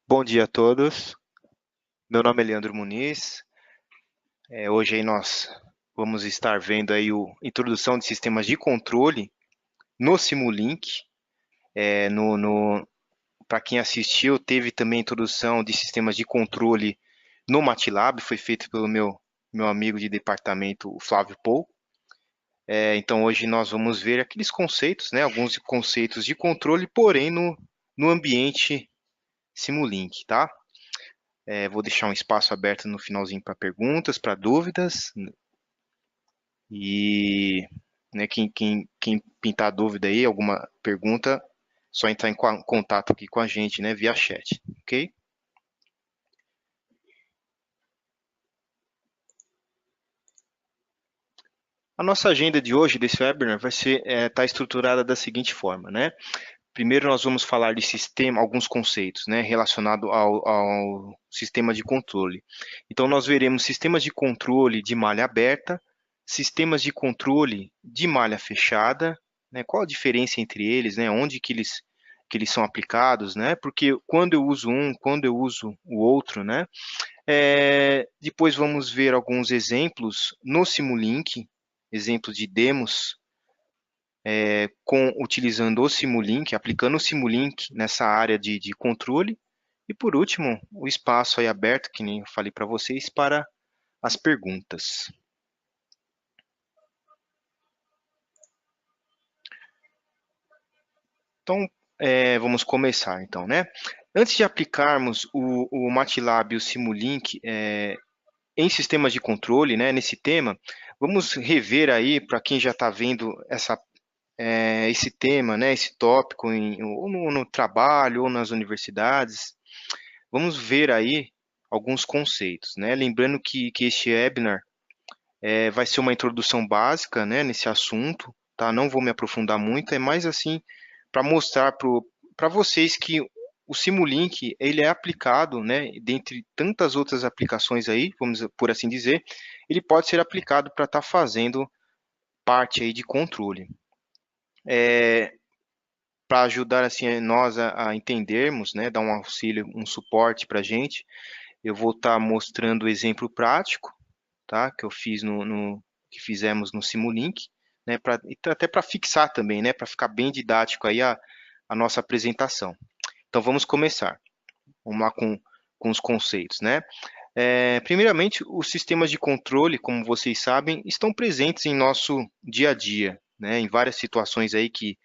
Bom dia a todos. Meu nome é Leandro Muniz. Hoje aí nós vamos estar vendo aí a introdução de sistemas de controle no Simulink. Para quem assistiu, teve também a introdução de sistemas de controle no MATLAB, foi feito pelo meu amigo de departamento, o Flávio Pou. Então hoje nós vamos ver aqueles conceitos, né, alguns conceitos de controle, porém no ambiente Simulink, tá? Vou deixar um espaço aberto no finalzinho para perguntas, para dúvidas. E né, quem pintar dúvida aí, alguma pergunta, só entrar em contato aqui com a gente, né, via chat, ok? A nossa agenda de hoje, desse webinar, vai tá estruturada da seguinte forma, né? Primeiro nós vamos falar de sistema, alguns conceitos, né, relacionados ao sistema de controle. Então nós veremos sistemas de controle de malha aberta, sistemas de controle de malha fechada, né, qual a diferença entre eles, né, onde que eles são aplicados, né, porque quando eu uso um, quando eu uso o outro, né. Depois vamos ver alguns exemplos no Simulink, exemplos de demos utilizando o Simulink, aplicando o Simulink nessa área de controle. E por último, o espaço aí aberto, que nem eu falei para vocês, para as perguntas. Então, vamos começar então, né? Antes de aplicarmos o MATLAB e o Simulink em sistemas de controle, né, nesse tema, vamos rever aí, para quem já está vendo esse tema, né, esse tópico ou no trabalho ou nas universidades, vamos ver aí alguns conceitos, né? Lembrando que este webinar vai ser uma introdução básica, né, nesse assunto, tá? Não vou me aprofundar muito, é mais assim para mostrar para vocês que o Simulink ele é aplicado, né, dentre tantas outras aplicações aí, vamos por assim dizer, ele pode ser aplicado para estar fazendo parte aí de controle. Para ajudar assim nós a entendermos, né, dar um auxílio, um suporte para a gente, eu vou estar mostrando o exemplo prático, tá, que eu fiz que fizemos no Simulink, né, até para fixar também, né, para ficar bem didático aí a nossa apresentação. Então vamos começar. Vamos lá com os conceitos, né? Primeiramente, os sistemas de controle, como vocês sabem, estão presentes em nosso dia a dia, né? Em várias situações aí que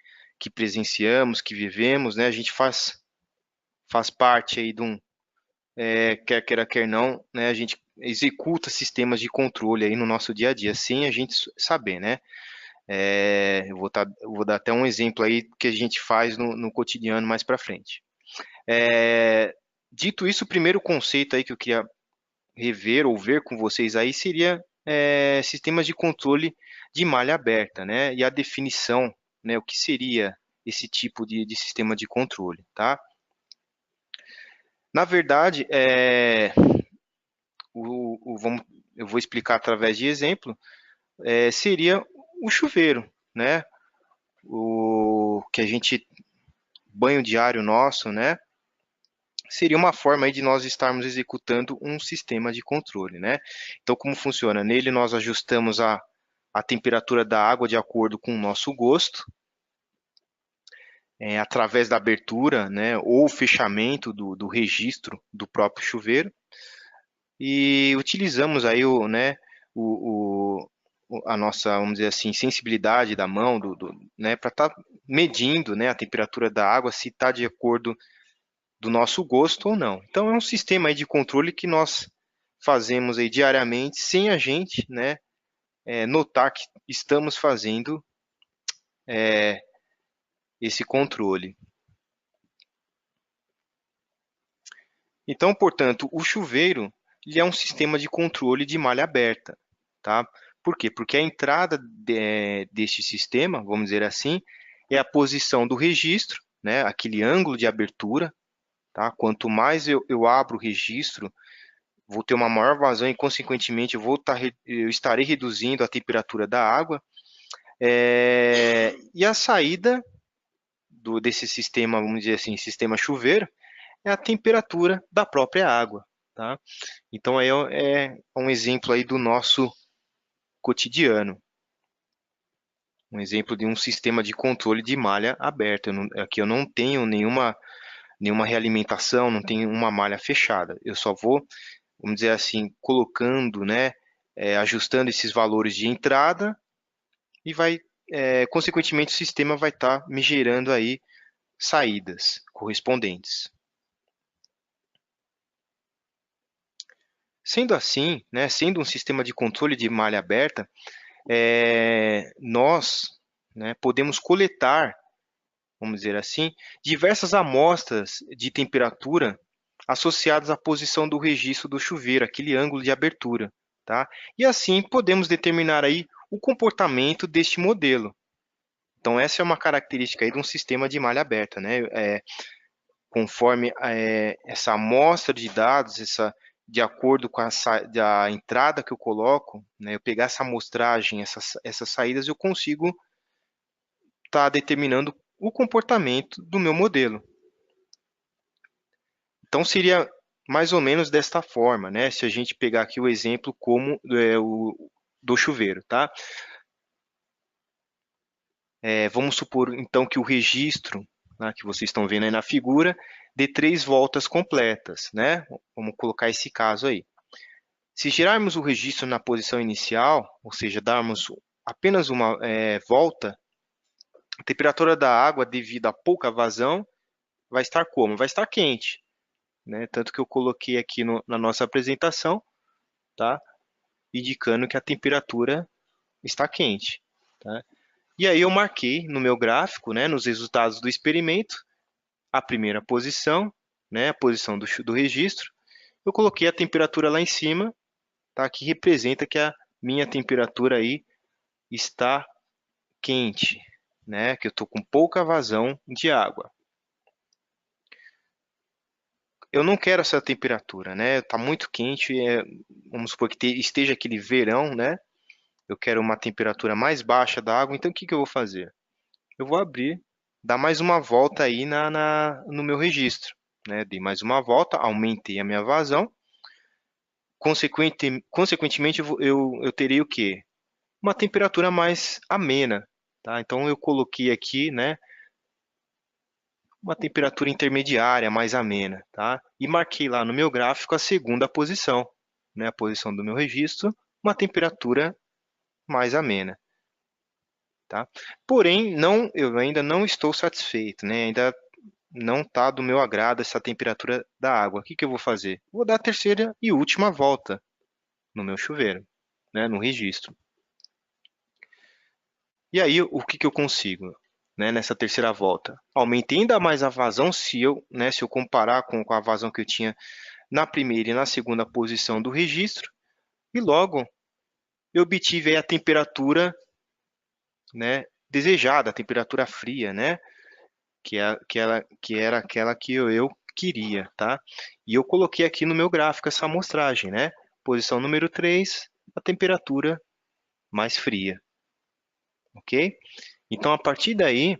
presenciamos, que vivemos, né? A gente faz parte aí de quer queira, quer não, né? A gente executa sistemas de controle aí no nosso dia a dia, sem a gente saber, né? Eu vou dar até um exemplo aí que a gente faz no cotidiano mais para frente. Dito isso, o primeiro conceito aí que eu queria rever ou ver com vocês aí seria sistemas de controle de malha aberta, né? E a definição, né? O que seria esse tipo de sistema de controle, tá? Na verdade, eu vou explicar através de exemplo, seria o chuveiro, né? O que a gente, banho diário nosso, né? Seria uma forma aí de nós estarmos executando um sistema de controle, né? Então, como funciona? Nele nós ajustamos a temperatura da água de acordo com o nosso gosto, através da abertura, né, ou fechamento do registro do próprio chuveiro, e utilizamos aí a nossa, vamos dizer assim, sensibilidade da mão, né, para estar medindo, né, a temperatura da água, se está de acordo do nosso gosto ou não. Então é um sistema aí de controle que nós fazemos aí diariamente sem a gente, né, notar que estamos fazendo esse controle. Então, portanto, o chuveiro ele é um sistema de controle de malha aberta, tá? Por quê? Porque a entrada deste sistema, vamos dizer assim, é a posição do registro, né? Aquele ângulo de abertura, tá? Quanto mais eu abro o registro, vou ter uma maior vazão e, consequentemente, eu estarei reduzindo a temperatura da água. E a saída desse sistema, vamos dizer assim, sistema chuveiro, é a temperatura da própria água, tá? Então, aí é um exemplo aí do nosso cotidiano. Um exemplo de um sistema de controle de malha aberta. Aqui eu não tenho nenhuma realimentação, não tenho uma malha fechada. Eu só vou, vamos dizer assim, colocando, né, ajustando esses valores de entrada e consequentemente, o sistema vai estar me gerando aí saídas correspondentes. Sendo assim, né, sendo um sistema de controle de malha aberta, nós, né, podemos coletar, vamos dizer assim, diversas amostras de temperatura associadas à posição do registro do chuveiro, aquele ângulo de abertura, tá? E assim podemos determinar aí o comportamento deste modelo. Então essa é uma característica aí de um sistema de malha aberta, né? Conforme essa amostra de dados, de acordo com a entrada que eu coloco, né, eu pegar essa amostragem, essas saídas, eu consigo estar determinando o comportamento do meu modelo. Então, seria mais ou menos desta forma, né? Se a gente pegar aqui o exemplo como do chuveiro, tá? Vamos supor, então, que o registro, né, que vocês estão vendo aí na figura, dê 3 voltas completas, né? Vamos colocar esse caso aí. Se girarmos o registro na posição inicial, ou seja, darmos apenas uma volta, a temperatura da água, devido à pouca vazão, vai estar como? Vai estar quente, né? Tanto que eu coloquei aqui na nossa apresentação, tá? Indicando que a temperatura está quente, tá? E aí eu marquei no meu gráfico, né, nos resultados do experimento, a primeira posição, né, a posição do registro. Eu coloquei a temperatura lá em cima, tá? Que representa que a minha temperatura aí está quente, né? Que eu estou com pouca vazão de água. Eu não quero essa temperatura, né? Está muito quente, vamos supor que esteja aquele verão, né? Eu quero uma temperatura mais baixa da água, então o que que eu vou fazer? Eu vou abrir, dar mais uma volta aí no meu registro, né? Dei mais uma volta, aumentei a minha vazão. Consequentemente, eu terei o quê? Uma temperatura mais amena, tá? Então eu coloquei aqui, né, uma temperatura intermediária, mais amena, tá? E marquei lá no meu gráfico a segunda posição, né, a posição do meu registro, uma temperatura mais amena, tá? Porém, eu ainda não estou satisfeito, né? Ainda não está do meu agrado essa temperatura da água. O que que eu vou fazer? Vou dar a terceira e última volta no meu chuveiro, né, no registro. E aí, o que que eu consigo, né, nessa terceira volta? Aumentei ainda mais a vazão se eu comparar com a vazão que eu tinha na primeira e na segunda posição do registro, e logo eu obtive aí a temperatura, né, desejada, a temperatura fria, né, que era aquela que eu queria, tá? E eu coloquei aqui no meu gráfico essa amostragem, né? Posição número 3, a temperatura mais fria, ok? Então, a partir daí,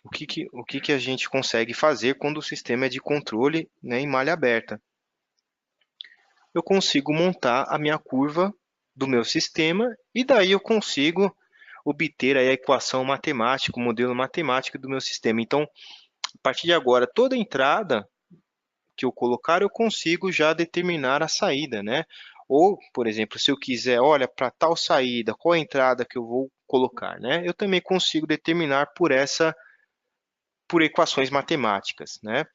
o que que a gente consegue fazer quando o sistema é de controle, né, em malha aberta? Eu consigo montar a minha curva do meu sistema e daí eu consigo obter aí a equação matemática, o modelo matemático do meu sistema. Então, a partir de agora, toda entrada que eu colocar, eu consigo já determinar a saída, né? Ou, por exemplo, se eu quiser, olha, para tal saída, qual a entrada que eu vou colocar, né? Eu também consigo determinar por equações matemáticas, né?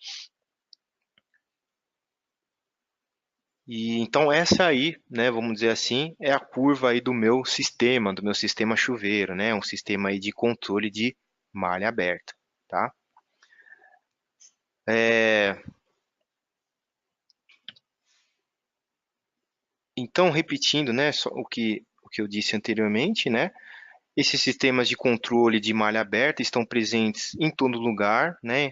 E então essa aí, né, vamos dizer assim, é a curva aí do meu sistema chuveiro, né? Um sistema aí de controle de malha aberta, tá? É, então, repetindo, né, só o que eu disse anteriormente, né? Esses sistemas de controle de malha aberta estão presentes em todo lugar, né?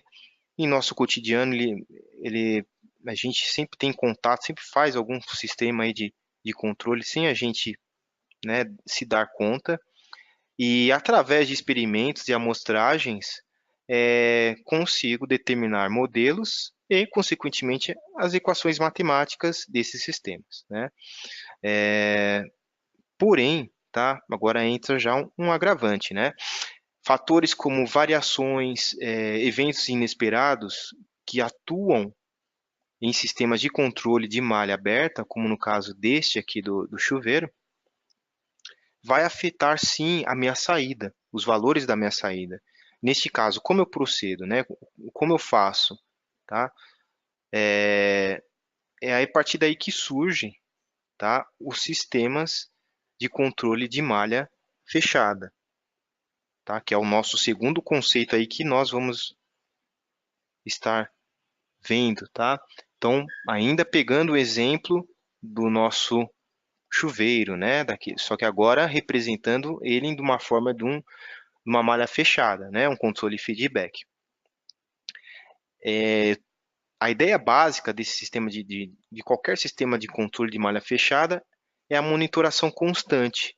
Em nosso cotidiano, ele a gente sempre tem contato, sempre faz algum sistema aí de controle sem a gente, né, se dar conta. E através de experimentos e amostragens, consigo determinar modelos e, consequentemente, as equações matemáticas desses sistemas, né? Porém, tá? Agora entra já um agravante, né? Fatores como variações, eventos inesperados que atuam em sistemas de controle de malha aberta, como no caso deste aqui do chuveiro, vai afetar sim a minha saída, os valores da minha saída. Neste caso, como eu procedo, né? Como eu faço, tá? É a partir daí que surgem, tá? Os sistemas de controle de malha fechada, tá? Que é o nosso segundo conceito aí que nós vamos estar vendo, tá? Então, ainda pegando o exemplo do nosso chuveiro, né? Daqui, só que agora representando ele de uma forma de uma malha fechada, né? Um controle feedback. A ideia básica desse sistema de qualquer sistema de controle de malha fechada é a monitoração constante,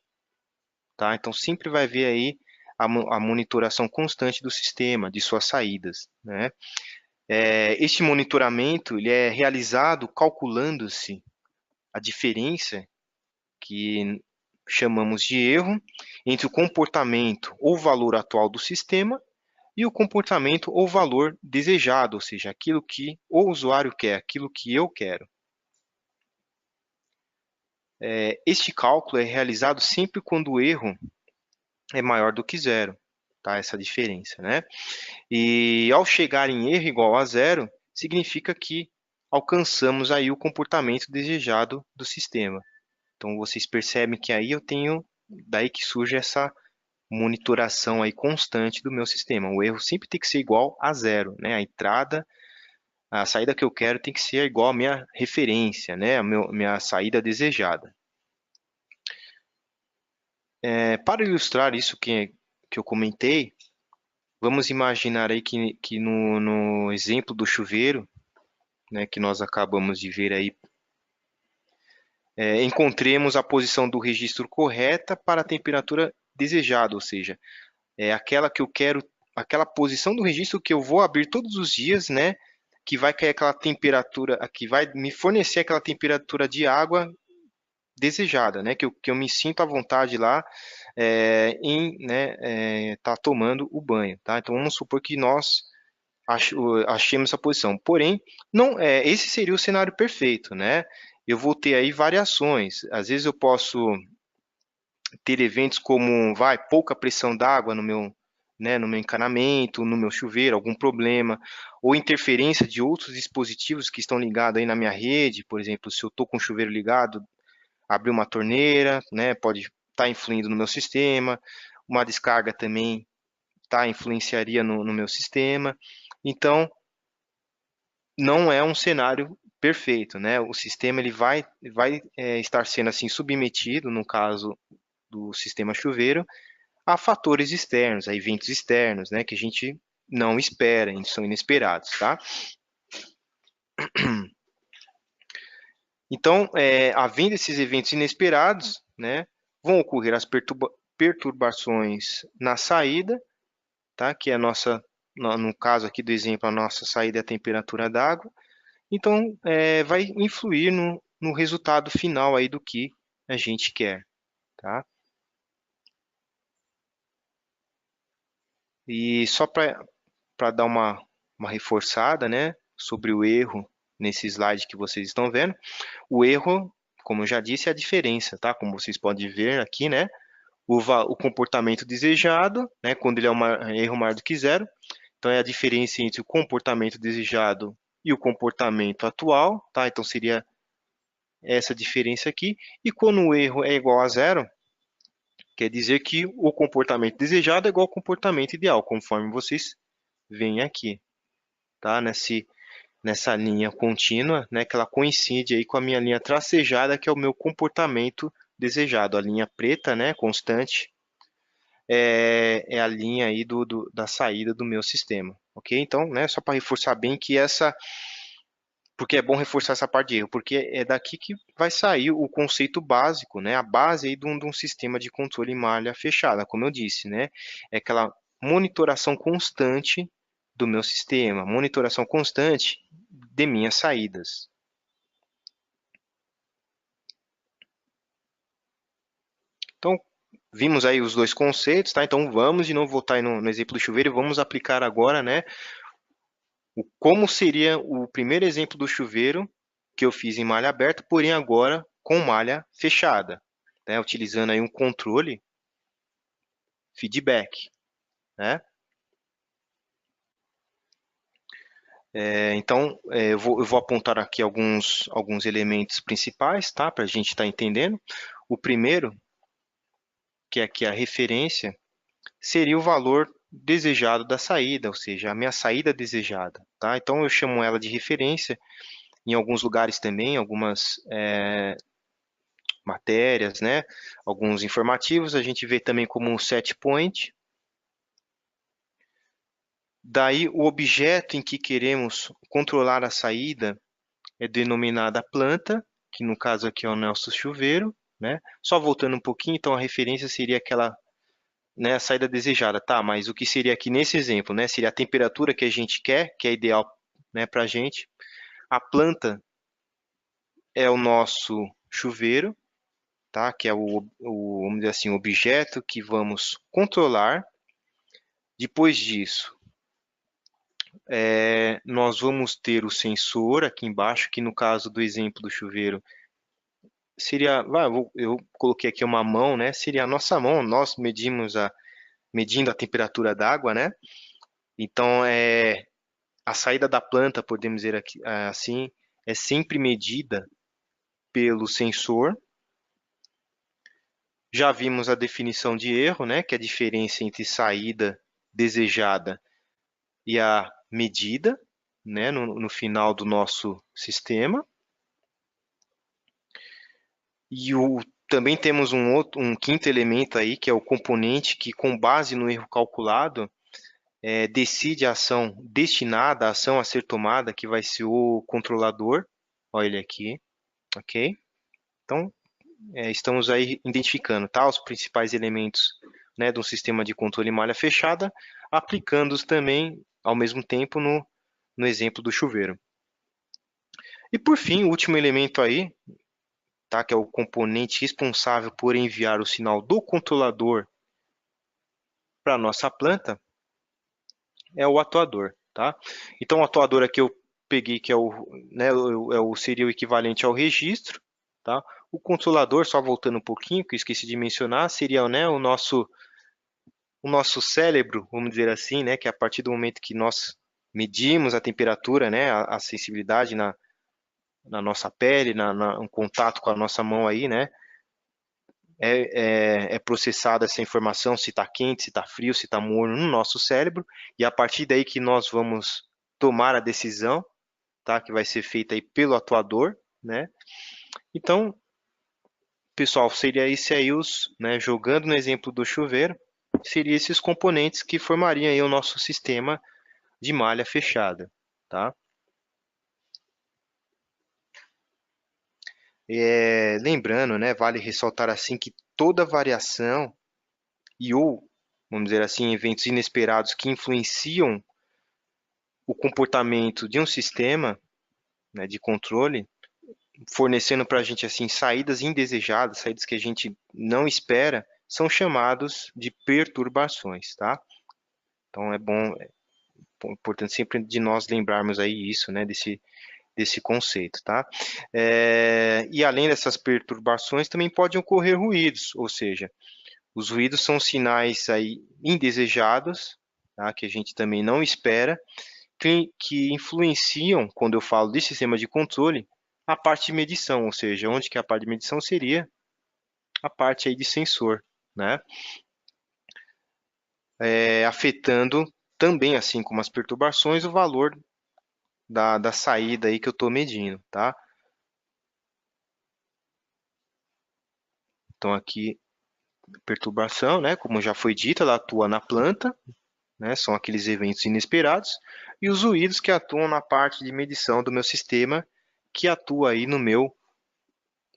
tá? Então sempre vai haver aí a monitoração constante do sistema, de suas saídas, né? Este monitoramento ele é realizado calculando-se a diferença que chamamos de erro entre o comportamento ou valor atual do sistema e o comportamento ou valor desejado, ou seja, aquilo que o usuário quer, aquilo que eu quero. Este cálculo é realizado sempre quando o erro é maior do que zero, tá? Essa diferença, né? E ao chegar em erro igual a zero, significa que alcançamos aí o comportamento desejado do sistema. Então vocês percebem que aí eu tenho, daí que surge essa monitoração aí constante do meu sistema. O erro sempre tem que ser igual a zero, né? A saída que eu quero tem que ser igual à minha referência, né? Minha saída desejada. Para ilustrar isso que eu comentei, vamos imaginar aí que no exemplo do chuveiro, né, que nós acabamos de ver aí, encontremos a posição do registro correta para a temperatura desejada, ou seja, é aquela que eu quero, aquela posição do registro que eu vou abrir todos os dias, né, que vai cair aquela temperatura, que vai me fornecer aquela temperatura de água desejada, né, que eu me sinto à vontade lá em, né, tá tomando o banho, tá? Então vamos supor que nós achemos essa posição. Porém, não, esse seria o cenário perfeito, né? Eu vou ter aí variações. Às vezes eu posso ter eventos como, pouca pressão d'água no meu, né, no meu encanamento, no meu chuveiro, algum problema, ou interferência de outros dispositivos que estão ligados aí na minha rede, por exemplo, se eu estou com o chuveiro ligado, abrir uma torneira, né, pode estar influindo no meu sistema, uma descarga também influenciaria no meu sistema. Então, não é um cenário perfeito, né? O sistema ele vai estar sendo assim submetido, no caso do sistema chuveiro, a fatores externos, a eventos externos, né? Que a gente não espera, eles são inesperados, tá? Então, havendo esses eventos inesperados, né? Vão ocorrer as perturbações na saída, tá? Que é a nossa, no caso aqui do exemplo, a nossa saída é a temperatura d'água. Então, vai influir no resultado final aí do que a gente quer, tá? E só para dar uma reforçada, né, sobre o erro nesse slide que vocês estão vendo, o erro, como eu já disse, é a diferença, tá? Como vocês podem ver aqui, né? O comportamento desejado, né, quando ele é um erro maior do que zero, então é a diferença entre o comportamento desejado e o comportamento atual, tá? Então seria essa diferença aqui. E quando o erro é igual a zero, quer dizer que o comportamento desejado é igual ao comportamento ideal, conforme vocês veem aqui, tá? Nessa linha contínua, né, que ela coincide aí com a minha linha tracejada, que é o meu comportamento desejado. A linha preta, né, constante, é a linha aí da saída do meu sistema, ok? Então, né, só para reforçar bem que essa Porque é bom reforçar essa parte de erro, porque é daqui que vai sair o conceito básico, né? A base aí de um sistema de controle em malha fechada, como eu disse, né? É aquela monitoração constante do meu sistema, monitoração constante de minhas saídas. Então, vimos aí os dois conceitos, tá? Então, vamos de novo voltar aí no exemplo do chuveiro e vamos aplicar agora, né? Como seria o primeiro exemplo do chuveiro que eu fiz em malha aberta, porém agora com malha fechada, né? Utilizando aí um controle feedback, né? Então, eu vou apontar aqui alguns elementos principais, tá? Para a gente estar entendendo. O primeiro, que é aqui a referência, seria o valor desejado da saída, ou seja, a minha saída desejada, tá? Então, eu chamo ela de referência. Em alguns lugares também, algumas matérias, né? Alguns informativos, a gente vê também como um set point. Daí, o objeto em que queremos controlar a saída é denominada planta, que no caso aqui é o nosso chuveiro, né? Só voltando um pouquinho, então a referência seria aquela, né, a saída desejada, tá? Mas o que seria aqui nesse exemplo, né? Seria a temperatura que a gente quer, que é ideal, né, para a gente. A planta é o nosso chuveiro, tá? Que é vamos dizer assim, o objeto que vamos controlar. Depois disso, nós vamos ter o sensor aqui embaixo, que no caso do exemplo do chuveiro seria, eu coloquei aqui uma mão, né? Seria a nossa mão, nós medindo a temperatura da água, né? Então, a saída da planta, podemos dizer aqui, assim, é sempre medida pelo sensor. Já vimos a definição de erro, né? Que é a diferença entre saída desejada e a medida, né? No final do nosso sistema. E também temos um quinto elemento aí, que é o componente que, com base no erro calculado, decide a ação destinada, a ação a ser tomada, que vai ser o controlador. Olha ele aqui, ok? Então, estamos aí identificando, tá, os principais elementos, né, de um sistema de controle em malha fechada, aplicando-os também, ao mesmo tempo, no exemplo do chuveiro. E, por fim, o último elemento aí, tá, que é o componente responsável por enviar o sinal do controlador para a nossa planta, é o atuador, tá? Então, o atuador aqui eu peguei que né, seria o equivalente ao registro, tá? O controlador, só voltando um pouquinho, que eu esqueci de mencionar, seria, né, o nosso cérebro, vamos dizer assim, né, que a partir do momento que nós medimos a temperatura, né, a sensibilidade na nossa pele, um contato com a nossa mão aí, né, é processada essa informação, se está quente, se está frio, se está morno no nosso cérebro, e a partir daí que nós vamos tomar a decisão, tá? Que vai ser feita aí pelo atuador, né? Então, pessoal, seria esse aí né, jogando no exemplo do chuveiro, seria esses componentes que formariam aí o nosso sistema de malha fechada, tá? Lembrando, né, vale ressaltar assim que toda variação ou, vamos dizer assim, eventos inesperados que influenciam o comportamento de um sistema, né, de controle, fornecendo para a gente assim saídas indesejadas, saídas que a gente não espera, são chamados de perturbações, tá? Então é importante sempre de nós lembrarmos aí isso, né, desse conceito, tá? E além dessas perturbações, também podem ocorrer ruídos, ou seja, os ruídos são sinais aí indesejados, tá? Que a gente também não espera, que influenciam, quando eu falo de sistema de controle, a parte de medição, ou seja, onde que a parte de medição seria a parte aí de sensor, né? Afetando também, assim como as perturbações, o valor da saída aí que eu estou medindo, tá? Então aqui, perturbação, né? Como já foi dito, ela atua na planta, né? São aqueles eventos inesperados, e os ruídos que atuam na parte de medição do meu sistema que atua aí no meu,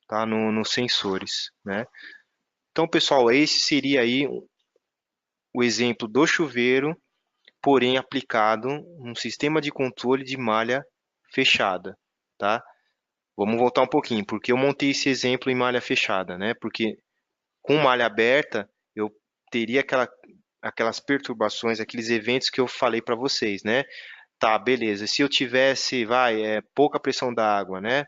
tá? Nos sensores, né? Então, pessoal, esse seria aí o exemplo do chuveiro, porém aplicado num sistema de controle de malha fechada, tá? Vamos voltar um pouquinho, porque eu montei esse exemplo em malha fechada, né? Porque com malha aberta, eu teria aquelas perturbações, aqueles eventos que eu falei para vocês, né? Tá, beleza. Se eu tivesse, pouca pressão da água, né?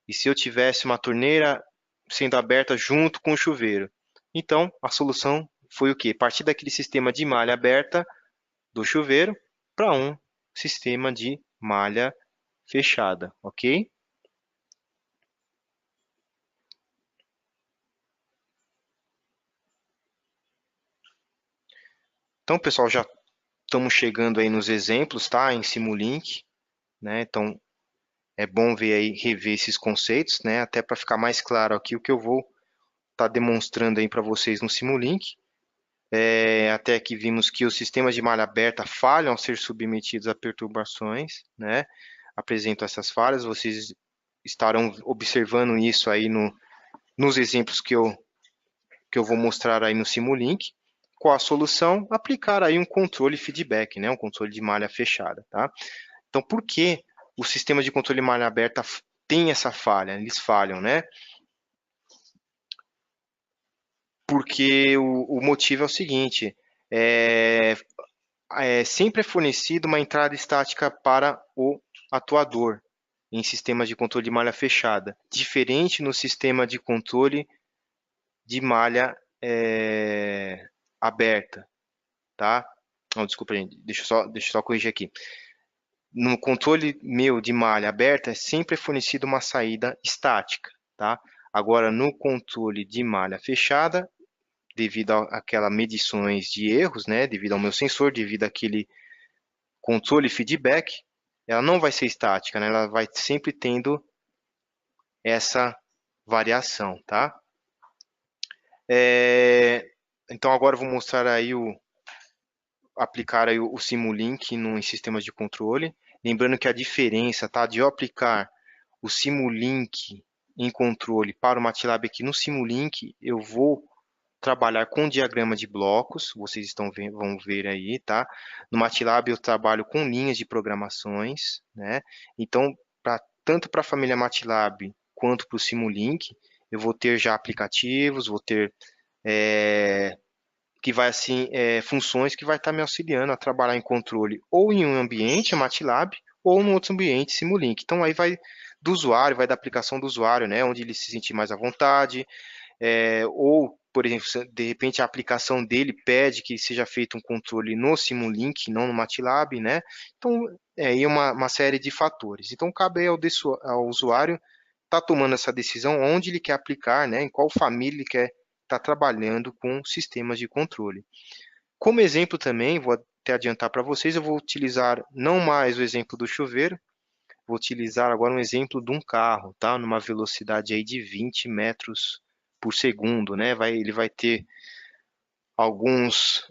E se eu tivesse uma torneira sendo aberta junto com o chuveiro? Então, a solução foi o quê? Partir daquele sistema de malha aberta do chuveiro para um sistema de malha fechada, ok? Então, pessoal, já estamos chegando aí nos exemplos, tá? Em Simulink, né? Então, é bom ver aí, rever esses conceitos, né? Até para ficar mais claro aqui o que eu vou estar demonstrando aí para vocês no Simulink. Até aqui vimos que os sistemas de malha aberta falham ao ser submetidos a perturbações, né? Apresentam essas falhas, vocês estarão observando isso aí nos exemplos que eu vou mostrar aí no Simulink. Qual a solução? Aplicar aí um controle feedback, né? Um controle de malha fechada, tá? Então, por que o sistema de controle de malha aberta tem essa falha? Eles falham, né? Porque o motivo é o seguinte: é, sempre é fornecido uma entrada estática para o atuador em sistemas de controle de malha fechada, diferente no sistema de controle de malha aberta, tá? Oh, desculpa, gente, deixa eu só corrigir aqui. No controle meu de malha aberta, sempre é fornecido uma saída estática, tá? Agora, no controle de malha fechada, devido àquelas medições de erros, né? Devido ao meu sensor, devido àquele controle feedback, ela não vai ser estática, né? Ela vai sempre tendo essa variação, tá? Então agora eu vou mostrar aí aplicar aí o Simulink em sistemas de controle. Lembrando que a diferença, tá, de eu aplicar o Simulink em controle para o MATLAB aqui no Simulink, eu vou trabalhar com diagrama de blocos, vocês vão ver aí, tá? No MATLAB eu trabalho com linhas de programações, né? Então, tanto para a família MATLAB quanto para o Simulink, eu vou ter já aplicativos, vou ter que vai assim funções que vai estar me auxiliando a trabalhar em controle ou em um ambiente MATLAB ou em outro ambiente Simulink. Então aí vai do usuário, vai da aplicação do usuário, né? Onde ele se sentir mais à vontade, ou, por exemplo, de repente a aplicação dele pede que seja feito um controle no Simulink, não no MATLAB, né? Então, é aí uma série de fatores. Então, cabe ao usuário estar tomando essa decisão onde ele quer aplicar, né? Em qual família ele quer estar trabalhando com sistemas de controle. Como exemplo também, vou até adiantar para vocês, eu vou utilizar não mais o exemplo do chuveiro, vou utilizar agora um exemplo de um carro, tá? Numa velocidade aí de 20 metros por segundo, né? Ele vai ter alguns,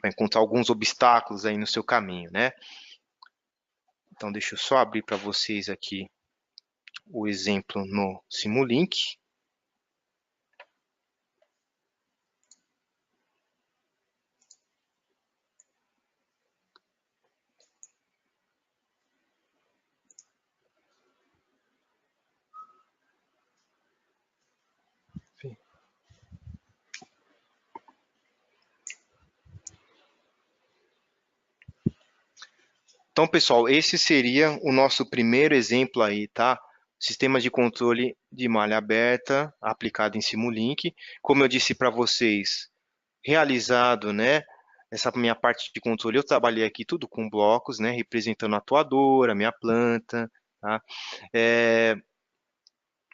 vai encontrar alguns obstáculos aí no seu caminho, né? Então, deixa eu só abrir para vocês aqui o exemplo no Simulink. Então, pessoal, esse seria o nosso primeiro exemplo aí, tá? Sistema de controle de malha aberta aplicado em Simulink. Como eu disse para vocês, realizado, né? Essa minha parte de controle, eu trabalhei aqui tudo com blocos, né? Representando a atuadora, a minha planta, tá?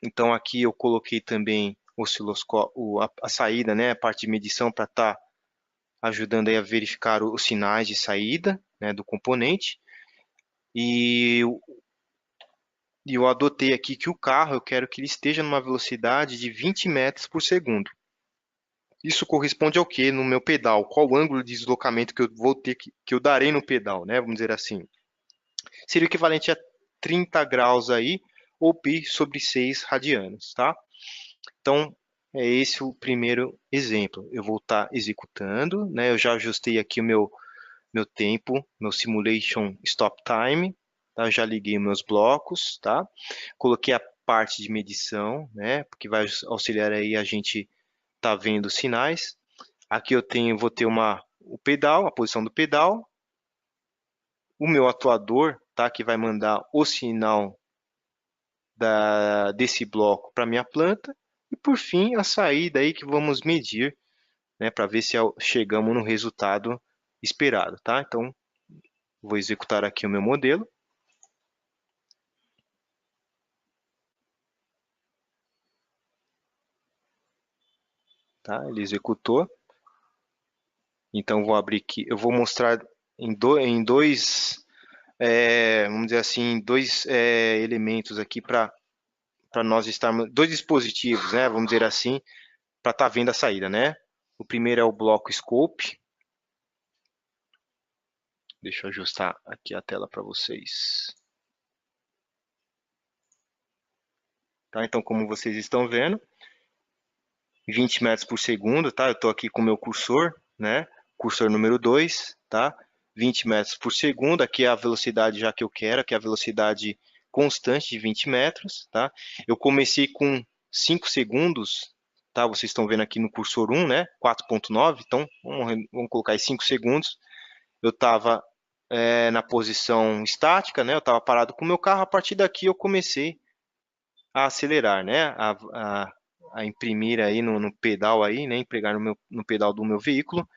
Então, aqui eu coloquei também osciloscópio, a saída, né? A parte de medição para estar ajudando aí a verificar os sinais de saída, né? Do componente. E eu adotei aqui que o carro, eu quero que ele esteja numa velocidade de 20 metros por segundo. Isso corresponde ao que no meu pedal? Qual o ângulo de deslocamento que eu vou ter que eu darei no pedal, né? Vamos dizer assim. Seria o equivalente a 30 graus aí, ou π sobre 6 radianos, tá? Então, é esse o primeiro exemplo. Eu vou estar executando, né? Eu já ajustei aqui o meu tempo, meu simulation stop time, tá? Eu já liguei meus blocos, tá? Coloquei a parte de medição, né? Porque vai auxiliar aí a gente tá vendo os sinais. Aqui eu vou ter o pedal, a posição do pedal, o meu atuador, tá? Que vai mandar o sinal desse bloco para minha planta. E por fim, a saída aí que vamos medir, né? Para ver se chegamos no resultado esperado, tá? Então, vou executar aqui o meu modelo. Tá? Ele executou. Então, vou abrir aqui. Eu vou mostrar em dois, vamos dizer assim, dois elementos aqui para nós estarmos, dois dispositivos, né? Vamos dizer assim, para estar vendo a saída, né? O primeiro é o bloco Scope. Deixa eu ajustar aqui a tela para vocês. Tá? Então, como vocês estão vendo, 20 metros por segundo, tá? Eu estou aqui com o meu cursor, né? Cursor número 2, tá? 20 metros por segundo, aqui é a velocidade já que eu quero, que é a velocidade constante de 20 metros, tá? Eu comecei com 5 segundos, tá? Vocês estão vendo aqui no cursor 1, né? 4.9, então vamos colocar aí 5 segundos. Eu estava na posição estática, né? Eu estava parado com o meu carro, a partir daqui eu comecei a acelerar, né? A imprimir aí no pedal aí, né? Empregar no pedal do meu veículo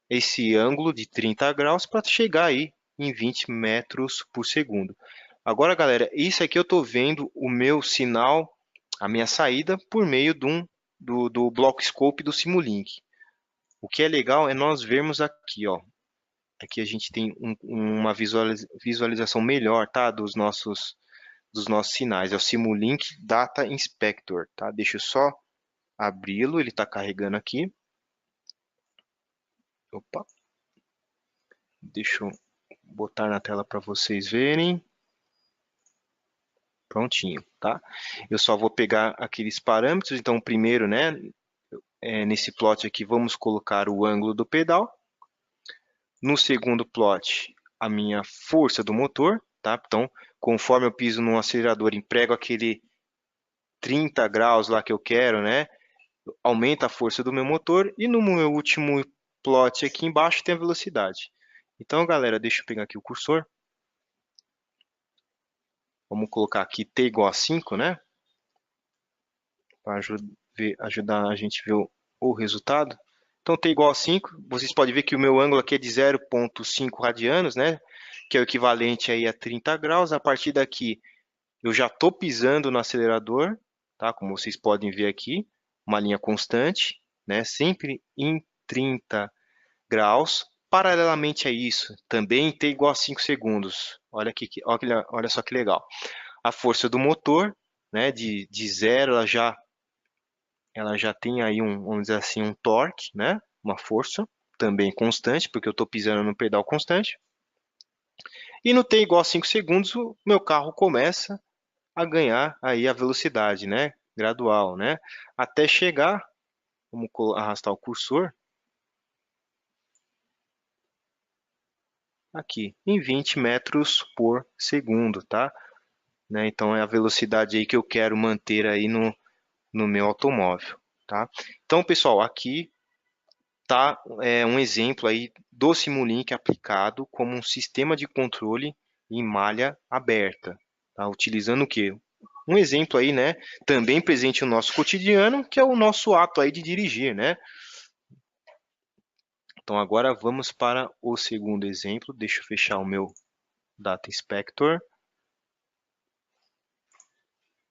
esse ângulo de 30 graus para chegar aí em 20 metros por segundo. Agora, galera, isso aqui eu estou vendo o meu sinal, a minha saída por meio do bloco scope do Simulink. O que é legal é nós vermos aqui, ó. Aqui a gente tem uma visualização melhor, tá? Dos nossos sinais. É o Simulink Data Inspector, tá? Deixa eu só abri-lo, ele está carregando aqui. Opa, deixa eu botar na tela para vocês verem. Prontinho, tá? Eu só vou pegar aqueles parâmetros. Então, primeiro, né, nesse plot aqui, vamos colocar o ângulo do pedal. No segundo plot, a minha força do motor, tá? Então, conforme eu piso no acelerador, emprego aquele 30 graus lá que eu quero, né? Aumenta a força do meu motor. E no meu último plot aqui embaixo tem a velocidade. Então, galera, deixa eu pegar aqui o cursor. Vamos colocar aqui t igual a 5, né? Para ajudar a gente a ver o resultado. Então, t igual a 5. Vocês podem ver que o meu ângulo aqui é de 0,5 radianos, né? Que é o equivalente aí a 30 graus. A partir daqui, eu já estou pisando no acelerador, tá? Como vocês podem ver aqui, uma linha constante, né? Sempre em 30 graus. Paralelamente a isso, também t igual a 5 segundos. Olha, aqui, olha só que legal. A força do motor, né? De zero, ela já tem aí vamos dizer assim, um torque, né? Uma força também constante, porque eu estou pisando no pedal constante. E no t igual a 5 segundos, o meu carro começa a ganhar aí a velocidade, né? Gradual, né? Até chegar, vamos arrastar o cursor aqui, em 20 metros por segundo, tá? Né? Então é a velocidade aí que eu quero manter aí no meu automóvel, tá? Então, pessoal, aqui tá um exemplo aí do Simulink aplicado como um sistema de controle em malha aberta, tá? Utilizando o quê? Um exemplo aí, né, também presente no nosso cotidiano, que é o nosso ato aí de dirigir, né? Então agora vamos para o segundo exemplo. Deixa eu fechar o meu Data Inspector.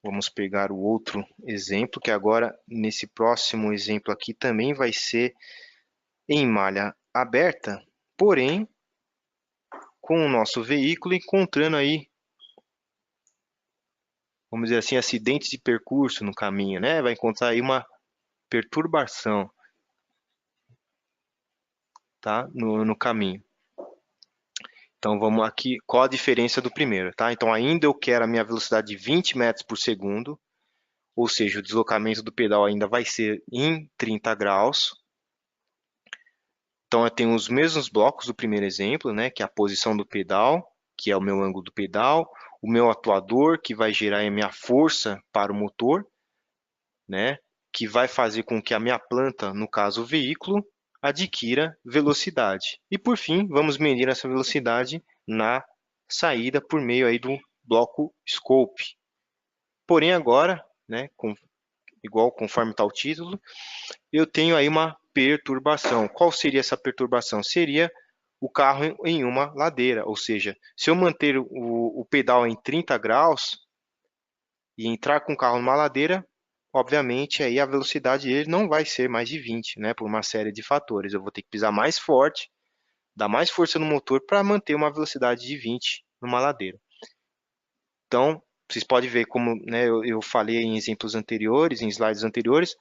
Vamos pegar o outro exemplo, que agora nesse próximo exemplo aqui também vai ser em malha aberta, porém com o nosso veículo encontrando aí, vamos dizer assim, acidentes de percurso no caminho, né? Vai encontrar aí uma perturbação, tá? No caminho. Então vamos aqui, qual a diferença do primeiro, tá? Então ainda eu quero a minha velocidade de 20 metros por segundo, ou seja, o deslocamento do pedal ainda vai ser em 30 graus. Então eu tenho os mesmos blocos do primeiro exemplo, né? Que é a posição do pedal, que é o meu ângulo do pedal, o meu atuador, que vai gerar a minha força para o motor, né? Que vai fazer com que a minha planta, no caso o veículo, adquira velocidade. E por fim, vamos medir essa velocidade na saída por meio aí do bloco Scope. Porém agora, né, igual conforme está o título, eu tenho aí uma perturbação. Qual seria essa perturbação? Seria o carro em uma ladeira, ou seja, se eu manter o pedal em 30 graus e entrar com o carro numa ladeira, obviamente aí a velocidade dele não vai ser mais de 20, né, por uma série de fatores. Eu vou ter que pisar mais forte, dar mais força no motor para manter uma velocidade de 20 numa ladeira. Então, vocês podem ver como, né, eu falei em exemplos anteriores, em slides anteriores,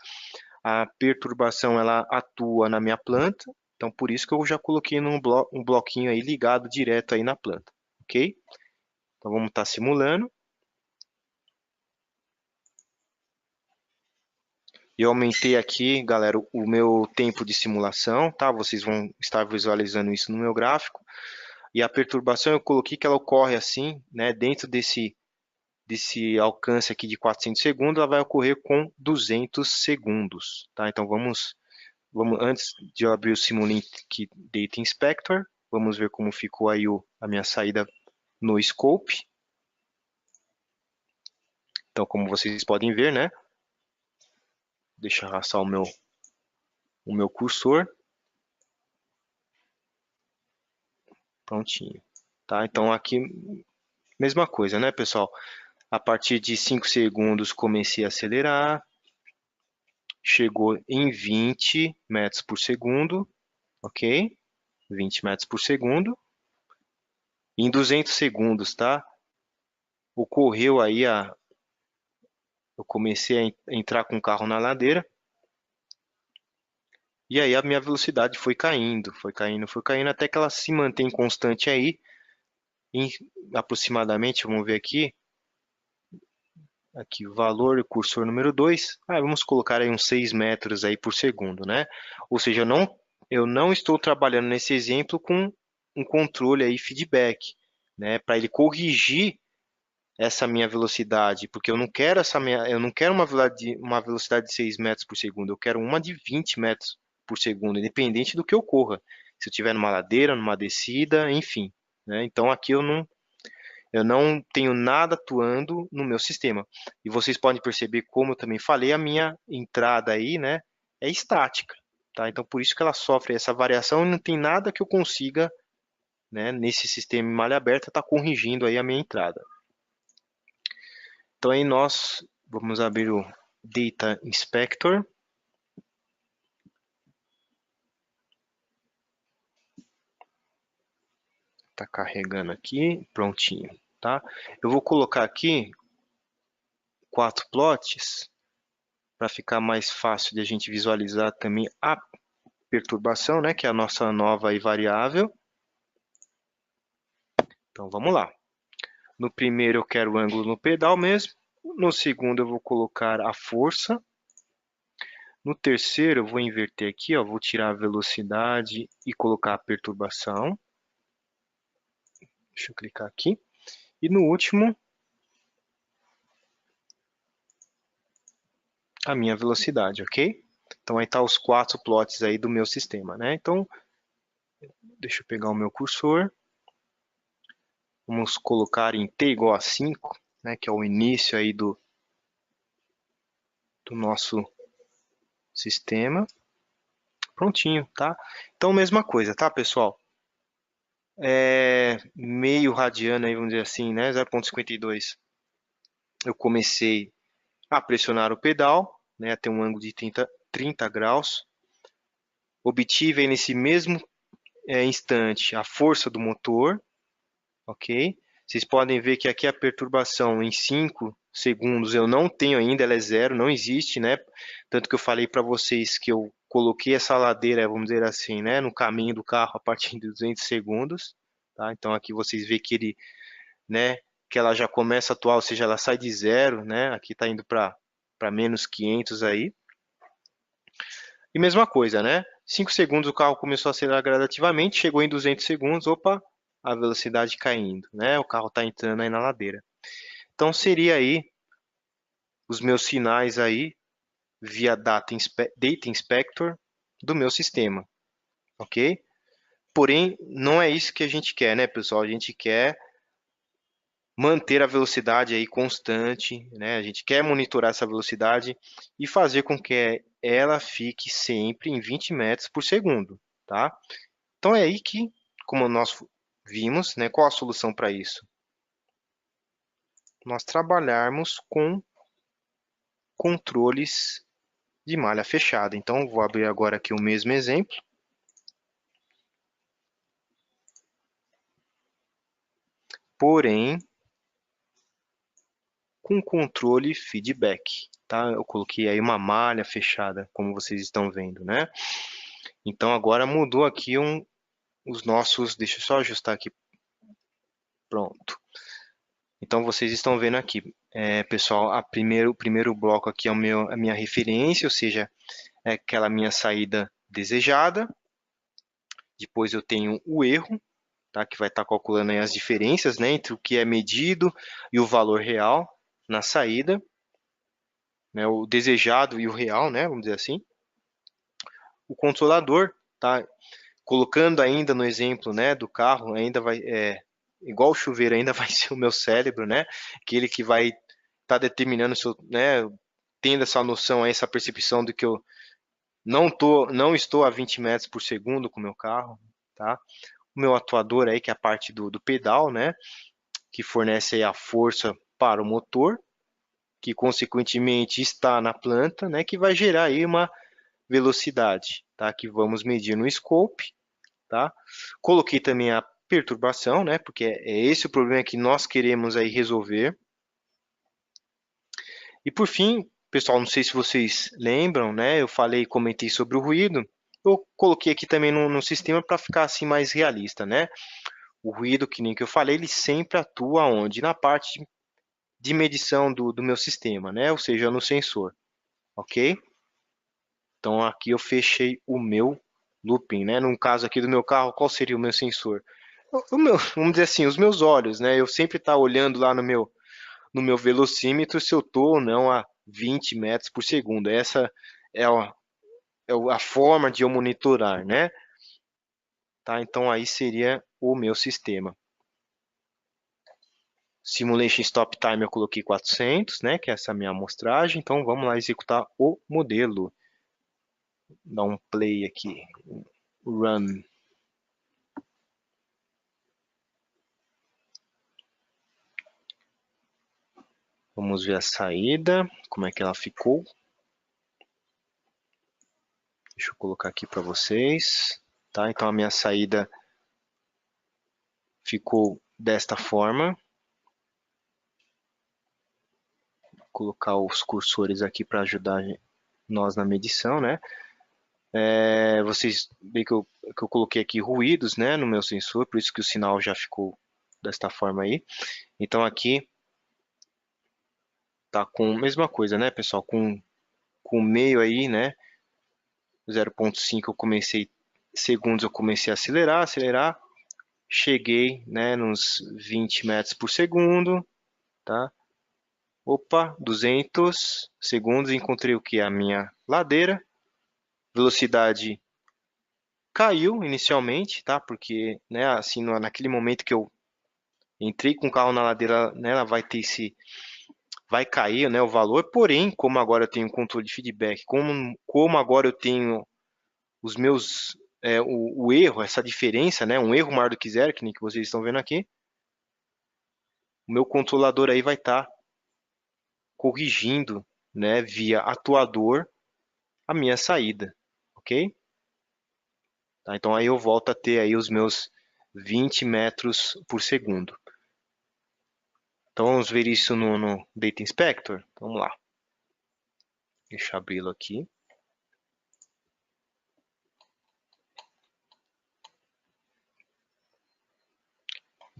a perturbação ela atua na minha planta, então por isso que eu já coloquei um bloquinho aí ligado direto aí na planta, ok? Então vamos estar simulando. Eu aumentei aqui, galera, o meu tempo de simulação, tá? Vocês vão estar visualizando isso no meu gráfico. E a perturbação eu coloquei que ela ocorre assim, né? Dentro desse alcance aqui de 400 segundos, ela vai ocorrer com 200 segundos, tá? Então vamos antes de eu abrir o Simulink Data Inspector, vamos ver como ficou aí a minha saída no Scope. Então, como vocês podem ver, né? Deixa eu arrastar o meu cursor. Prontinho. Tá? Então aqui, mesma coisa, né, pessoal? A partir de 5 segundos comecei a acelerar. Chegou em 20 metros por segundo, ok? 20 metros por segundo. Em 200 segundos, tá? Ocorreu aí eu comecei a entrar com o carro na ladeira. E aí a minha velocidade foi caindo, foi caindo, foi caindo, até que ela se mantém constante aí, em aproximadamente, vamos ver aqui o valor, o cursor número 2, vamos colocar aí uns 6 metros aí por segundo, né? Ou seja, eu não estou trabalhando nesse exemplo com um controle aí, feedback, né? Para ele corrigir essa minha velocidade, porque eu não quero uma velocidade de 6 metros por segundo, eu quero uma de 20 metros por segundo, independente do que ocorra. Se eu estiver numa ladeira, numa descida, enfim, né? Então aqui eu não tenho nada atuando no meu sistema. E vocês podem perceber, como eu também falei, a minha entrada aí, né, é estática, tá? Então por isso que ela sofre essa variação e não tem nada que eu consiga, né, nesse sistema em malha aberta, tá corrigindo aí a minha entrada. Então aí nós vamos abrir o Data Inspector. Tá carregando aqui, prontinho, tá? Eu vou colocar aqui 4 plots para ficar mais fácil de a gente visualizar também a perturbação, né, que é a nossa nova aí variável. Então vamos lá. No primeiro eu quero o ângulo no pedal mesmo. No segundo eu vou colocar a força. No terceiro eu vou inverter aqui, ó, vou tirar a velocidade e colocar a perturbação. Deixa eu clicar aqui. E no último, a minha velocidade, ok? Então aí tá os 4 plots aí do meu sistema, né? Então, deixa eu pegar o meu cursor. Vamos colocar em t igual a 5, né, que é o início aí do nosso sistema. Prontinho, tá? Então, mesma coisa, tá, pessoal? Meio radiano aí, vamos dizer assim, né? 0,52. Eu comecei a pressionar o pedal, né? Até um ângulo de 30 graus. Obtive aí nesse mesmo instante a força do motor, ok? Vocês podem ver que aqui a perturbação em 5 segundos eu não tenho ainda, ela é zero, não existe, né? Tanto que eu falei para vocês que eu coloquei essa ladeira, vamos dizer assim, né, no caminho do carro a partir de 200 segundos, tá? Então aqui vocês veem que ele, né, que ela já começa a atuar, ou seja, ela sai de 0, né? Aqui está indo para menos 500 aí. E mesma coisa, né? 5 segundos o carro começou a acelerar gradativamente, chegou em 200 segundos, opa, a velocidade caindo, né? O carro está entrando aí na ladeira. Então seria aí os meus sinais aí via Data Inspector do meu sistema, ok? Porém, não é isso que a gente quer, né, pessoal? A gente quer manter a velocidade aí constante, né? A gente quer monitorar essa velocidade e fazer com que ela fique sempre em 20 metros por segundo, tá? Então é aí que, como nós vimos, né, qual a solução para isso? Nós trabalharmos com controles de malha fechada. Então vou abrir agora aqui o mesmo exemplo. Porém, com controle feedback, tá? Eu coloquei aí uma malha fechada, como vocês estão vendo, né? Então agora mudou aqui os nossos, deixa eu só ajustar aqui, pronto. Então vocês estão vendo aqui, pessoal, o primeiro bloco aqui é a minha referência, ou seja, é aquela minha saída desejada. Depois eu tenho o erro, tá? Que vai estar calculando aí as diferenças, né, entre o que é medido e o valor real na saída, né, o desejado e o real, né, vamos dizer assim. O controlador, tá? Colocando ainda no exemplo, né, do carro, ainda vai, igual o chuveiro, ainda vai ser o meu cérebro, né? Aquele que vai estar determinando se eu, né, tendo essa noção, essa percepção de que eu não estou a 20 metros por segundo com o meu carro, tá? O meu atuador aí, que é a parte do pedal, né? Que fornece aí a força para o motor, que consequentemente está na planta, né? Que vai gerar aí uma velocidade, tá? Que vamos medir no scope, tá? Coloquei também a perturbação, né? Porque é esse o problema que nós queremos aí resolver. E por fim, pessoal, não sei se vocês lembram, né? Eu falei, comentei sobre o ruído. Eu coloquei aqui também no sistema para ficar assim mais realista, né? O ruído, que nem que eu falei, ele sempre atua onde? Na parte de medição do meu sistema, né? Ou seja, no sensor, ok? Então aqui eu fechei o meu looping, né? No caso aqui do meu carro, qual seria o meu sensor? Vamos dizer assim, os meus olhos, né? Eu sempre estar olhando lá no meu velocímetro se eu estou ou não a 20 metros por segundo. Essa é a forma de eu monitorar, né? Tá? Então aí seria o meu sistema. Simulation Stop Time eu coloquei 400, né? Que é essa minha amostragem. Então vamos lá executar o modelo. Dar um play aqui. Run. Vamos ver a saída, como é que ela ficou. Deixa eu colocar aqui para vocês. Tá? Então a minha saída ficou desta forma. Vou colocar os cursores aqui para ajudar nós na medição, né? Vocês veem que eu coloquei aqui ruídos, né, no meu sensor, por isso que o sinal já ficou desta forma aí. Então aqui tá com a mesma coisa, né, pessoal? Com o meio aí, né? 0,5 segundos eu comecei a acelerar. Cheguei, né, nos 20 metros por segundo, tá? Opa, 200 segundos, encontrei o que? A minha ladeira. Velocidade caiu inicialmente, tá? Porque, né, assim, naquele momento que eu entrei com o carro na ladeira, né, ela vai cair, né, o valor. Porém, como agora eu tenho controle de feedback, como agora eu tenho os meus, o erro, essa diferença, né, um erro maior do que zero, que nem que vocês estão vendo aqui, o meu controlador aí vai estar corrigindo, né, via atuador a minha saída, ok? Tá, então aí eu volto a ter aí os meus 20 metros por segundo. Então vamos ver isso no Data Inspector. Vamos lá. Deixa eu abri-lo aqui.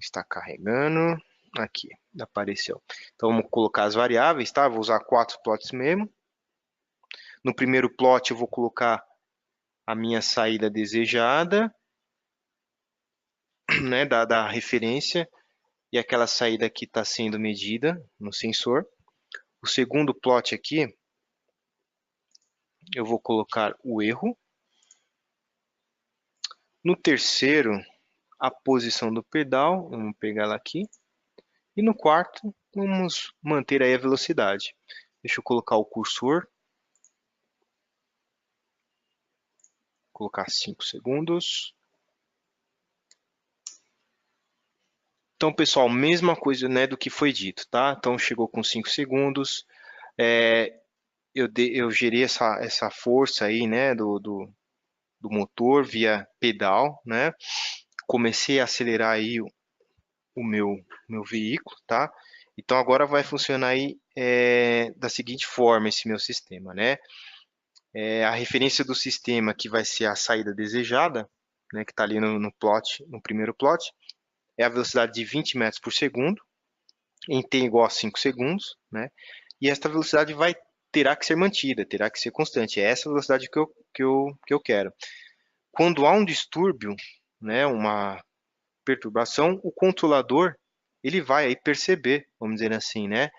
Está carregando. Aqui, apareceu. Então, vamos colocar as variáveis, tá? Vou usar 4 plots mesmo. No primeiro plot, eu vou colocar a minha saída desejada, né, da referência, e aquela saída que está sendo medida no sensor. O segundo plot aqui, eu vou colocar o erro. No terceiro, a posição do pedal, vamos pegar ela aqui. E no quarto, vamos manter aí a velocidade. Deixa eu colocar o cursor. Colocar 5 segundos. Então, pessoal, mesma coisa, né, do que foi dito, tá? Então, chegou com 5 segundos. Eu gerei essa força aí, né, do motor via pedal, né? Comecei a acelerar aí o meu veículo, tá? Então, agora vai funcionar aí da seguinte forma esse meu sistema, né? A referência do sistema que vai ser a saída desejada, né, que está ali no plot, no primeiro plot, é a velocidade de 20 metros por segundo, em t igual a 5 segundos, né? E esta velocidade terá que ser mantida, terá que ser constante. É essa velocidade que eu quero. Quando há um distúrbio, né, uma perturbação, o controlador ele vai aí perceber, vamos dizer assim, né,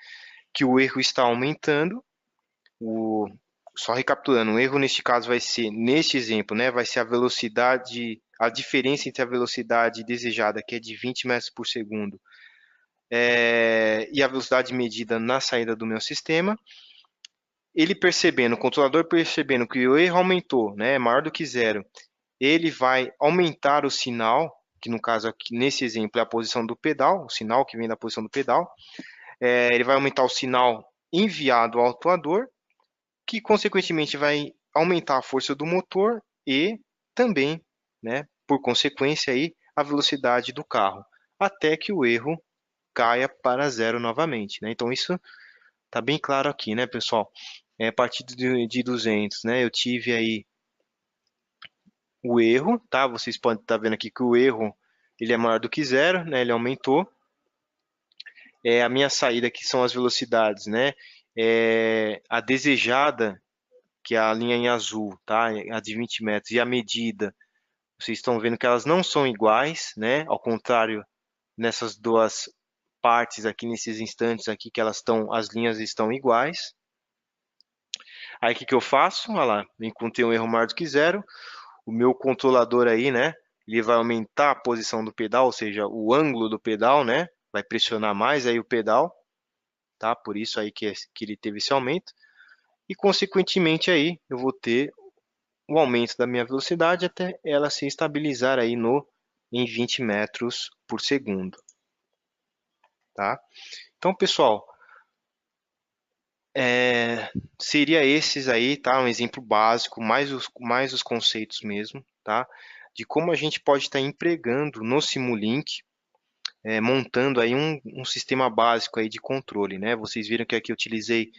que o erro está aumentando. Só recapitulando, o erro neste caso vai ser, neste exemplo, né, vai ser a velocidade, a diferença entre a velocidade desejada, que é de 20 metros por segundo, e a velocidade medida na saída do meu sistema. Ele percebendo, o controlador percebendo que o erro aumentou, né, é maior do que zero, ele vai aumentar o sinal, que no caso aqui, nesse exemplo, é a posição do pedal, o sinal que vem da posição do pedal. Ele vai aumentar o sinal enviado ao atuador, que consequentemente vai aumentar a força do motor e também, né, por consequência aí, a velocidade do carro, até que o erro caia para zero novamente, né? Então isso está bem claro aqui, né, pessoal? A partir de 200, né, eu tive aí o erro, tá? Vocês podem estar vendo aqui que o erro ele é maior do que zero, né? Ele aumentou. A minha saída, que são as velocidades, né? A desejada, que é a linha em azul, tá? A de 20 metros, e a medida, vocês estão vendo que elas não são iguais, né? Ao contrário, nessas duas partes aqui, nesses instantes aqui, que elas estão, as linhas estão iguais. Aí o que eu faço? Olha lá, encontrei um erro maior do que zero. O meu controlador aí, né? Ele vai aumentar a posição do pedal, ou seja, o ângulo do pedal, né? Vai pressionar mais aí o pedal, tá? Por isso aí que ele teve esse aumento. E consequentemente aí eu vou ter o aumento da minha velocidade até ela se estabilizar aí em 20 metros por segundo, tá? Então, pessoal, seria esses aí, tá? Um exemplo básico, mais os conceitos mesmo, tá? De como a gente pode estar empregando no Simulink, montando aí um sistema básico aí de controle, né? Vocês viram que aqui eu utilizei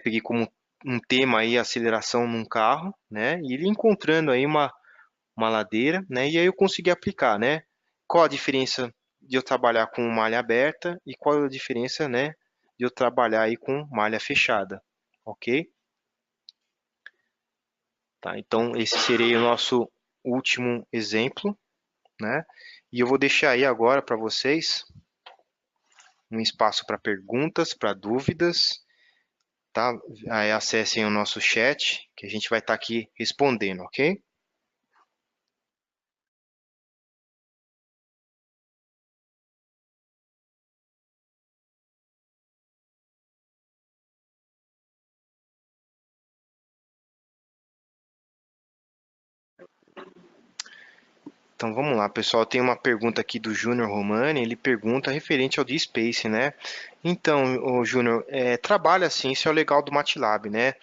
peguei como um tema aí a aceleração num carro, né? E ele encontrando aí uma ladeira, né? E aí eu consegui aplicar, né? Qual a diferença de eu trabalhar com malha aberta e qual a diferença, né, de eu trabalhar aí com malha fechada, ok? Tá, então esse seria o nosso último exemplo, né? E eu vou deixar aí agora para vocês um espaço para perguntas, para dúvidas, tá? Aí acessem o nosso chat, que a gente vai estar aqui respondendo, ok? Então vamos lá, pessoal. Tem uma pergunta aqui do Júnior Romani. Ele pergunta referente ao D-Space, né? Então, o Júnior, trabalha assim, isso é o legal do MATLAB, né?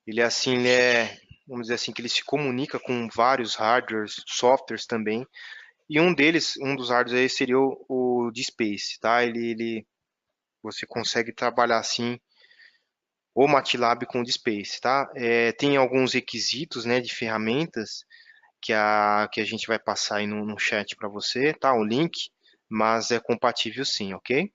Ele é assim, vamos dizer assim, que ele se comunica com vários hardwares, softwares também. E um deles, um dos hardwares aí seria o D-Space, tá? Você consegue trabalhar assim o MATLAB com o D-Space, tá? Tem alguns requisitos, né, de ferramentas que a gente vai passar aí no chat para você, tá? O link. mas é compatível sim, ok?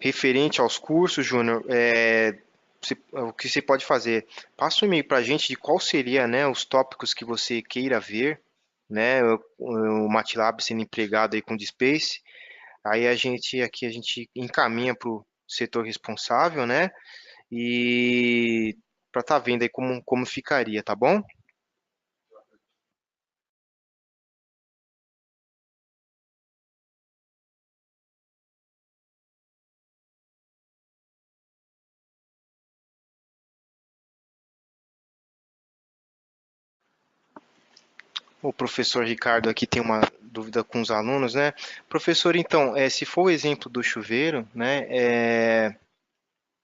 Referente aos cursos, Júnior, o que você pode fazer? Passa um e-mail para a gente de qual seria, né, os tópicos que você queira ver, né, o MATLAB sendo empregado aí com DSpace. Aí a gente encaminha para o setor responsável, né, e para estar vendo aí como ficaria, tá bom? O professor Ricardo aqui tem uma dúvida com os alunos, né? Professor, então, se for o exemplo do chuveiro, né,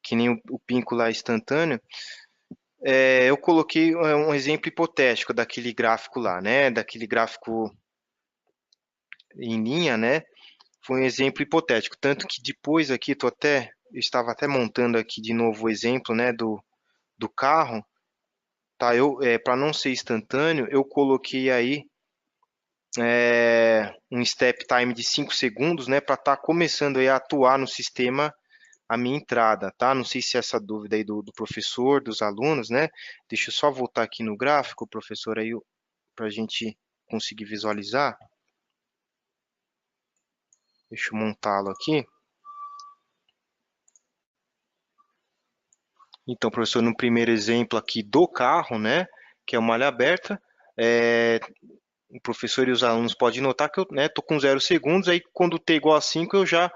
que nem o pínculo lá instantâneo, eu coloquei um exemplo hipotético daquele gráfico lá, né? Daquele gráfico em linha, né? Foi um exemplo hipotético, tanto que depois aqui, eu estava até montando aqui de novo o exemplo, né, do carro, tá? Para não ser instantâneo, eu coloquei aí um step time de 5 segundos, né, para estar começando aí a atuar no sistema a minha entrada, tá? Não sei se é essa dúvida aí do professor, dos alunos, né? Deixa eu só voltar aqui no gráfico, professor, aí para a gente conseguir visualizar. Deixa eu montá-lo aqui. Então, professor, no primeiro exemplo aqui do carro, né, que é uma malha aberta, é, o professor e os alunos podem notar que eu estou com 0 segundos, aí quando t igual a 5 eu já,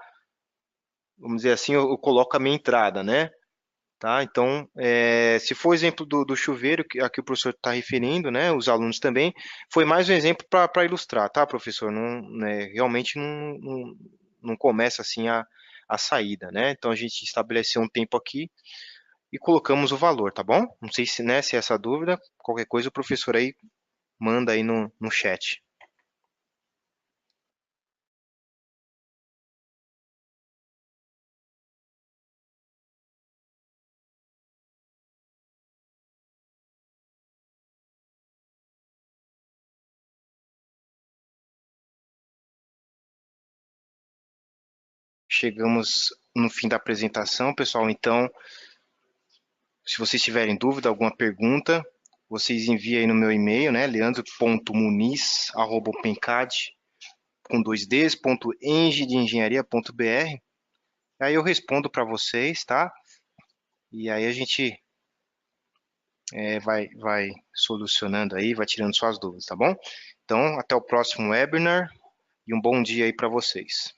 vamos dizer assim, eu coloco a minha entrada, né? Tá? Então, se for o exemplo do chuveiro, a que o professor está referindo, né, os alunos também, foi mais um exemplo para ilustrar, tá, professor? Não, né, realmente não começa assim a saída, né? Então, a gente estabeleceu um tempo aqui e colocamos o valor, tá bom? Não sei se, né, se é essa dúvida, qualquer coisa o professor aí manda aí no chat. Chegamos no fim da apresentação, pessoal, então, se vocês tiverem dúvida, alguma pergunta, vocês enviam aí no meu e-mail, né, leandro.muniz@pencad com dois ds, ponto eng de engenharia.br. Aí eu respondo para vocês, tá? E aí a gente vai solucionando aí, vai tirando suas dúvidas, tá bom? Então, até o próximo webinar e um bom dia aí para vocês.